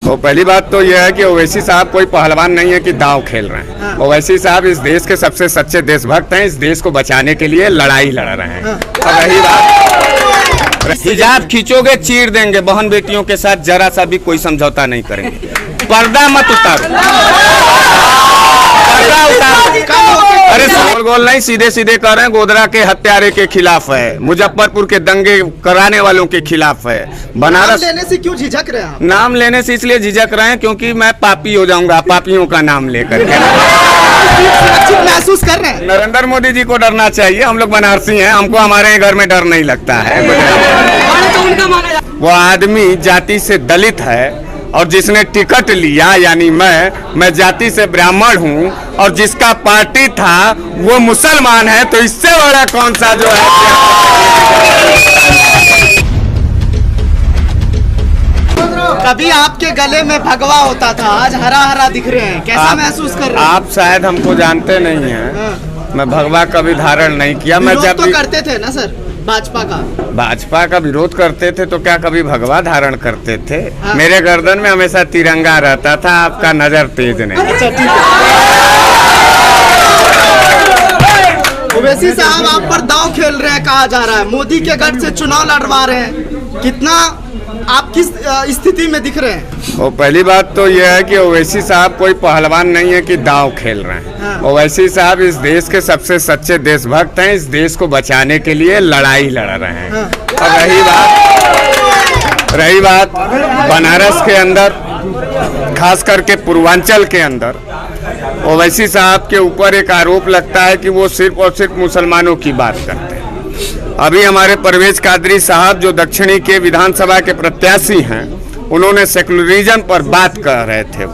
तो पहली बात तो यह है कि ओवैसी साहब कोई पहलवान नहीं है कि दांव खेल रहे हैं। ओवैसी साहब इस देश के सबसे सच्चे देशभक्त हैं। इस देश को बचाने के लिए लड़ाई लड़ रहे हैं। और रही बात, हिजाब खींचोगे चीर देंगे, बहन बेटियों के साथ जरा सा भी कोई समझौता नहीं करेंगे। पर्दा मत उतारो, पर्दा उतारो। अरे गोल गोल नहीं, सीधे सीधे कह रहे हैं। गोधरा के हत्यारे के खिलाफ है, मुजफ्फरपुर के दंगे कराने वालों के खिलाफ है। बनारस नाम लेने से क्यों झिझक रहे हैं? नाम लेने से इसलिए झिझक रहे हैं क्योंकि मैं पापी हो जाऊंगा पापियों का नाम लेकर के। सुरक्षित महसूस कर रहे हैं? नरेंद्र मोदी जी को डरना चाहिए। हम लोग बनारसी हैं, हमको हमारे घर में डर नहीं लगता है। वो आदमी जाति से दलित है और जिसने टिकट लिया यानी मैं जाति से ब्राह्मण हूँ और जिसका पार्टी था वो मुसलमान है, तो इससे बड़ा कौन सा जो है। कभी आपके गले में भगवा होता था, आज हरा हरा दिख रहे हैं, कैसा महसूस कर रहे हैं? आप शायद हमको जानते नहीं हैं। मैं भगवा कभी धारण नहीं किया। मैं जब तो करते थे ना सर, भाजपा का विरोध करते थे तो क्या कभी भगवा धारण करते थे? हाँ। मेरे गर्दन में हमेशा तिरंगा रहता था। आपका नजर तेज नहीं। अच्छा ठीक है। ओवैसी साहब आप पर दांव खेल रहे हैं कहा जा रहा है, मोदी के गढ़ से चुनाव लड़वा रहे हैं, कितना आप किस स्थिति में दिख रहे हैं? वो पहली बात तो यह है कि ओवैसी साहब कोई पहलवान नहीं है कि दांव खेल रहे हैं। हाँ। ओवैसी साहब इस देश के सबसे सच्चे देशभक्त हैं। इस देश को बचाने के लिए लड़ाई लड़ रहे हैं। हाँ। और रही बात बनारस के अंदर, खास करके पूर्वांचल के अंदर ओवैसी साहब के ऊपर एक आरोप लगता है कि वो सिर्फ और सिर्फ मुसलमानों की बात करते हैं। अभी हमारे परवेज कादरी साहब जो दक्षिणी के विधानसभा के प्रत्याशी हैं, उन्होंने सेकुलरिज्म पर बात कर रहे थे।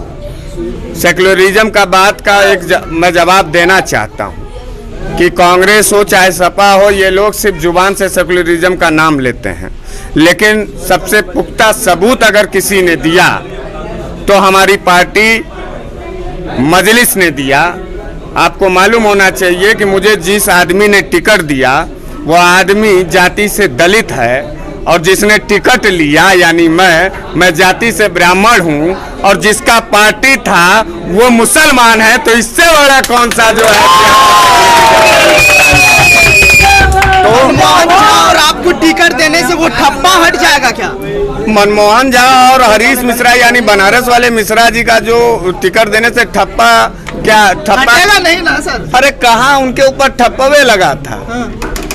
सेकुलरिज्म का बात का मैं जवाब देना चाहता हूं कि कांग्रेस हो चाहे सपा हो, ये लोग सिर्फ जुबान से सेकुलरिज्म का नाम लेते हैं, लेकिन सबसे पुख्ता सबूत अगर किसी ने दिया तो हमारी पार्टी मजलिस ने दिया। आपको मालूम होना चाहिए कि मुझे जिस आदमी ने टिकट दिया वो आदमी जाति से दलित है और जिसने टिकट लिया यानी मैं जाति से ब्राह्मण हूँ और जिसका पार्टी था वो मुसलमान है, तो इससे बड़ा कौन सा जो है। तो और आपको टिकट देने से वो ठप्पा हट जाएगा क्या? मनमोहन झा और हरीश मिश्रा यानी बनारस वाले मिश्रा जी का जो टिकट देने से ठप्पा क्या ठप्पा नहीं ना सर। अरे कहाँ उनके ऊपर ठप्पवे लगा था।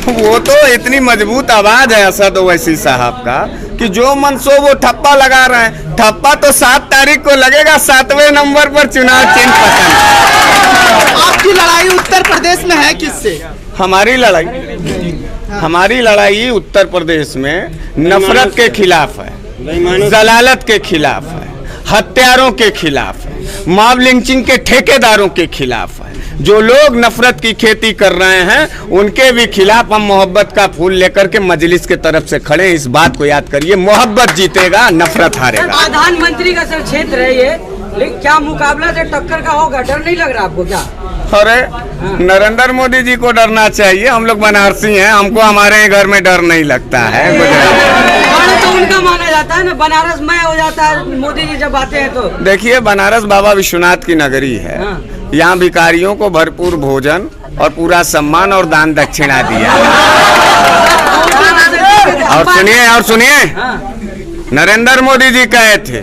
वो तो इतनी मजबूत आवाज है असद ओवैसी साहब का कि जो मन सो वो ठप्पा लगा रहे हैं। ठप्पा तो 7 तारीख को लगेगा, 7वें नंबर पर चुनाव चिन्ह पसंद। आपकी लड़ाई उत्तर प्रदेश में है किससे? हमारी लड़ाई उत्तर प्रदेश में नफरत के खिलाफ है, जलालत के खिलाफ है, हत्यारों के खिलाफ है, मॉब लिंचिंग के ठेकेदारों के खिलाफ है। जो लोग नफरत की खेती कर रहे हैं उनके भी खिलाफ हम मोहब्बत का फूल लेकर के मजलिस के तरफ से खड़े हैं। इस बात को याद करिए, मोहब्बत जीतेगा, नफरत हारेगा। प्रधानमंत्री का सर क्षेत्र है ये, लेकिन क्या मुकाबला से टक्कर का होगा? डर नहीं लग रहा आपको क्या? अरे नरेंद्र मोदी जी को डरना चाहिए। हम लोग बनारसी हैं, हमको हमारे घर में डर नहीं लगता है। तो उनका माना जाता है ना, बनारस में हो जाता है मोदी जी जब आते हैं तो। देखिए, बनारस बाबा विश्वनाथ की नगरी है। यहाँ भिखारियों को भरपूर भोजन और पूरा सम्मान और दान दक्षिणा दिया। और सुनिए नरेंद्र मोदी जी कहे थे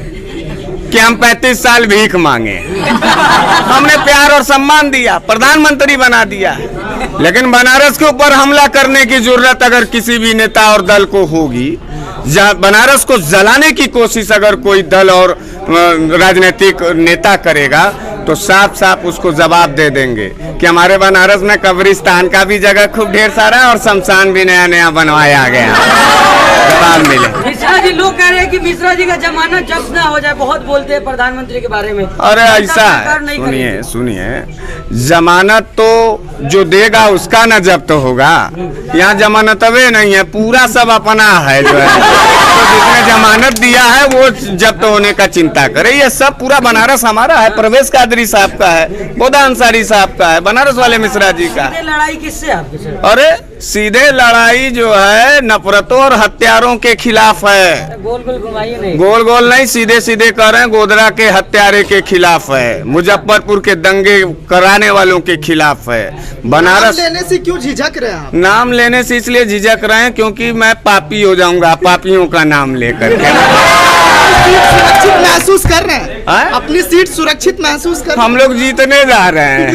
कि हम 35 साल भीख मांगे, हमने प्यार और सम्मान दिया, प्रधानमंत्री बना दिया। लेकिन बनारस के ऊपर हमला करने की जरूरत अगर किसी भी नेता और दल को होगी, बनारस को जलाने की कोशिश अगर कोई दल और राजनीतिक नेता करेगा तो साफ साफ उसको जवाब दे देंगे कि हमारे बनारस में कब्रिस्तान का भी जगह खूब ढेर सारा है और शमशान भी नया नया बनवाया गया। जवाब मिले। मिश्रा जी लोग कह रहे हैं कि मिश्रा जी का जमानत जब्त ना हो जाए, बहुत बोलते हैं प्रधानमंत्री के बारे में। अरे ऐसा है, सुनिए जमानत तो जो देगा उसका न जब्त होगा। यहाँ जमानतवे नहीं है, पूरा सब अपना है जो है। जिसने जमानत दिया है वो जब्त होने का चिंता करे। ये सब पूरा बनारस हमारा है। परवेज कादरी साहब का है, गोदा अंसारी साहब का है, बनारस वाले मिश्रा जी का। सीधे लड़ाई किससे आपकी सर? अरे सीधे लड़ाई जो है नफरतों और हत्यारों के खिलाफ है। गोल गोल घुमाइए नहीं। गोल गोल नहीं, सीधे सीधे कह रहे हैं। गोधरा के हत्यारे के खिलाफ है, मुजफ्फरपुर के दंगे कराने वालों के खिलाफ है। बनारस नाम लेने से क्यों झिझक रहे हैं आप? नाम लेने से इसलिए झिझक रहे हैं क्योंकि मैं पापी हो जाऊंगा पापियों का नाम लेकर के। सुरक्षित महसूस कर रहे हैं? हाँ? अपनी सीट सुरक्षित महसूस कर रहे हैं? हम लोग जीतने जा रहे हैं।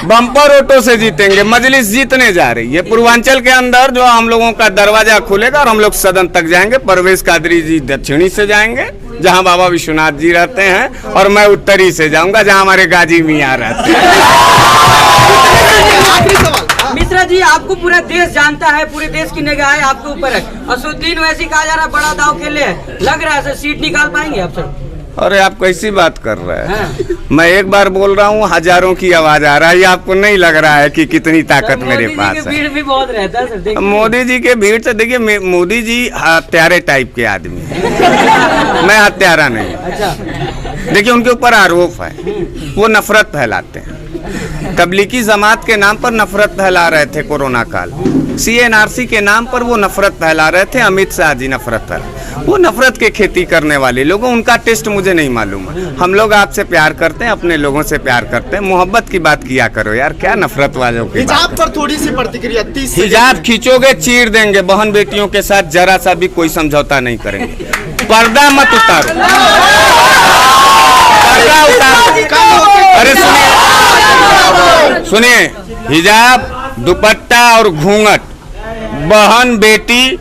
बम्पर ऑटो से जीतेंगे। मजलिस जीतने जा रही है। पूर्वांचल के अंदर जो हम लोगों का दरवाजा खुलेगा और हम लोग सदन तक जाएंगे। परवेज कादरी जी दक्षिणी से जाएंगे जहां बाबा विश्वनाथ जी रहते हैं, और मैं उत्तरी से जाऊंगा जहां हमारे गाजी मियां रहते हैं। आखिरी सवाल। मिश्रा जी, आपको पूरा देश जानता है, पूरे देश की निगाहें आपके ऊपर है। असुद्दीन ओवैसी कहा जा रहा है बड़ा दाव खेले है, लग रहा है सर सीट निकाल पाएंगे आप सर? अरे आप कैसी बात कर रहे हैं? हाँ। मैं एक बार बोल रहा हूँ, हजारों की आवाज आ रहा है। ये आपको नहीं लग रहा है कि कितनी ताकत मेरे पास है? भीड़ भी बहुत रहता है सर, देखिए। मोदी जी के भीड़ से देखिए, मोदी जी हत्यारे टाइप के आदमी हैं। मैं हत्यारा नहीं। अच्छा। देखिए उनके ऊपर आरोप है, वो नफरत फैलाते हैं। तबलीगी जमात के नाम पर नफरत फैला रहे थे कोरोना काल। CNRC के नाम पर वो नफरत फैला रहे थे। अमित शाह जी नफरत फैला, वो नफरत के खेती करने वाले लोगों, उनका टेस्ट मुझे नहीं मालूम है। हम लोग आपसे प्यार करते हैं, अपने लोगों से प्यार करते हैं। मोहब्बत की बात किया करो यार, क्या नफरत वालों की बात। हिजाब पर थोड़ी सी प्रतिक्रिया 30 सेकंड। हिजाब खींचोगे चीर देंगे। बहन बेटियों के साथ जरा सा भी कोई समझौता नहीं करेंगे। पर्दा मत उतारो, पर्दा उतारो। अरे सुनिए, हिजाब, दुपट्टा और घूंघट, बहन बेटी,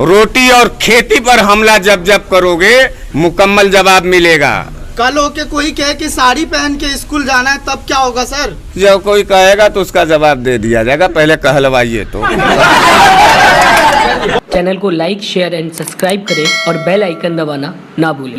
रोटी और खेती पर हमला जब जब करोगे मुकम्मल जवाब मिलेगा। कल होके कोई कहे कि साड़ी पहन के स्कूल जाना है, तब क्या होगा सर? जब कोई कहेगा तो उसका जवाब दे दिया जाएगा, पहले कहलवाइए तो। चैनल को लाइक, शेयर एंड सब्सक्राइब करें और बेल आइकन दबाना ना भूलें।